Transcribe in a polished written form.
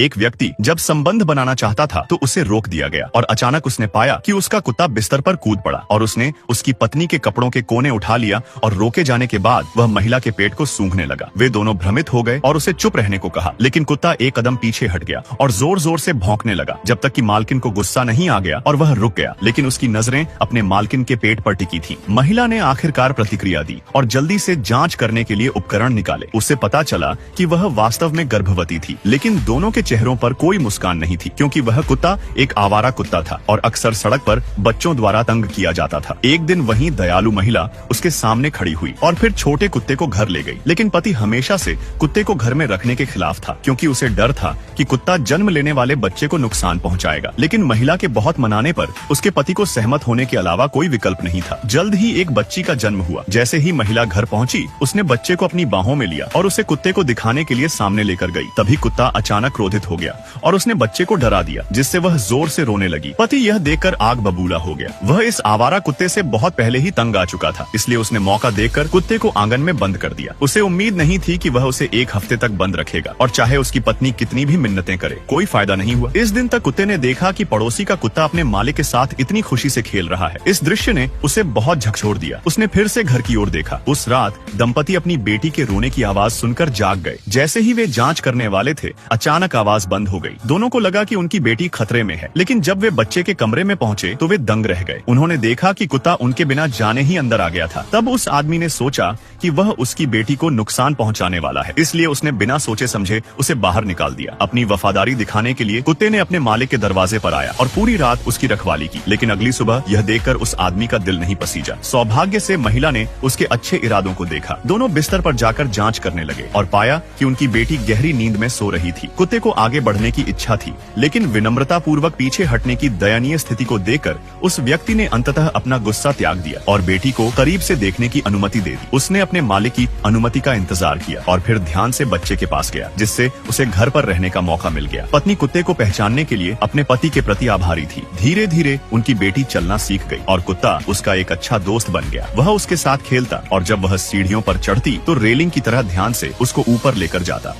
एक व्यक्ति जब संबंध बनाना चाहता था तो उसे रोक दिया गया और अचानक उसने पाया कि उसका कुत्ता बिस्तर पर कूद पड़ा और उसने उसकी पत्नी के कपड़ों के कोने उठा लिया और रोके जाने के बाद वह महिला के पेट को सूंघने लगा। वे दोनों भ्रमित हो गए और उसे चुप रहने को कहा, लेकिन कुत्ता एक कदम पीछे हट गया और जोर जोर से भौंकने लगा जब तक कि मालकिन को गुस्सा नहीं आ गया और वह रुक गया, लेकिन उसकी नजरें अपने मालकिन के पेट पर टिकी थी। महिला ने आखिरकार प्रतिक्रिया दी और जल्दी से जांच करने के लिए उपकरण निकाले। उसे पता चला कि वह वास्तव में गर्भवती थी, लेकिन दोनों के चेहरों पर कोई मुस्कान नहीं थी क्योंकि वह कुत्ता एक आवारा कुत्ता था और अक्सर सड़क पर बच्चों द्वारा तंग किया जाता था। एक दिन वही दयालु महिला उसके सामने खड़ी हुई और फिर छोटे कुत्ते को घर ले गई, लेकिन पति हमेशा से कुत्ते को घर में रखने के खिलाफ था क्योंकि उसे डर था कि कुत्ता जन्म लेने वाले बच्चे को नुकसान पहुंचाएगा। लेकिन महिला के बहुत मनाने पर उसके पति को सहमत होने के अलावा कोई विकल्प नहीं था। जल्द ही एक बच्ची का जन्म हुआ। जैसे ही महिला घर पहुंची, उसने बच्चे को अपनी बाहों में लिया और उसे कुत्ते को दिखाने के लिए सामने लेकर गई। तभी कुत्ता अचानक क्रोधित हो गया और उसने बच्चे को डरा दिया, जिससे वह जोर से रोने लगी। पति यह देखकर आग बबूला हो गया। वह इस आवारा कुत्ते से बहुत पहले ही तंग आ चुका था, इसलिए उसने मौका देखकर कुत्ते को आंगन में बंद कर दिया। उसे उम्मीद नहीं थी कि वह उसे एक हफ्ते तक बंद रखेगा और चाहे उसकी पत्नी कितनी भी मिन्नतें करे, कोई फायदा नहीं हुआ। इस दिन तक कुत्ते ने देखा कि पड़ोसी का कुत्ता अपने मालिक के साथ इतनी खुशी से खेल रहा है। इस दृश्य ने उसे बहुत झकझोर दिया। उसने फिर से घर की ओर देखा। उस रात दंपति अपनी बेटी के रोने की आवाज सुनकर जाग गए। जैसे ही वे जांच करने वाले थे, अचानक आवाज बंद हो गई। दोनों को लगा कि उनकी बेटी खतरे में है, लेकिन जब वे बच्चे के कमरे में पहुंचे तो वे दंग रह गए। उन्होंने देखा कि कुत्ता उनके बिना जाने ही अंदर आ गया था। तब उस आदमी ने सोचा कि वह उसकी बेटी को नुकसान पहुंचाने वाला है, इसलिए उसने बिना सोचे समझे उसे बाहर निकाल दिया। अपनी वफादारी दिखाने के लिए कुत्ते ने अपने मालिक के दरवाजे पर आया और पूरी रात उसकी रखवाली की, लेकिन अगली सुबह यह देखकर उस आदमी का दिल नहीं पसीजा। सौभाग्य से महिला ने उसके अच्छे इरादों को देखा। दोनों बिस्तर पर जाकर जांच करने लगे और पाया कि उनकी बेटी गहरी नींद में सो रही थी। कुत्ते को आगे बढ़ने की इच्छा थी, लेकिन विनम्रता पूर्वक पीछे हटने की दयनीय स्थिति को देखकर उस व्यक्ति ने अंततः अपना गुस्सा त्याग दिया और बेटी को करीब से देखने की अनुमति दे दी। उसने अपने मालिक की अनुमति का इंतजार किया और फिर ध्यान से बच्चे के पास गया, जिससे उसे घर पर रहने का मौका मिल गया। पत्नी कुत्ते को पहचानने के लिए अपने पति के प्रति आभारी थी। धीरे धीरे उनकी बेटी चलना सीख गई और कुत्ता उसका एक अच्छा दोस्त बन गया। वह उसके साथ खेलता और जब वह सीढ़ियों पर चढ़ती तो रेलिंग की तरह ध्यान से उसको ऊपर लेकर जाता।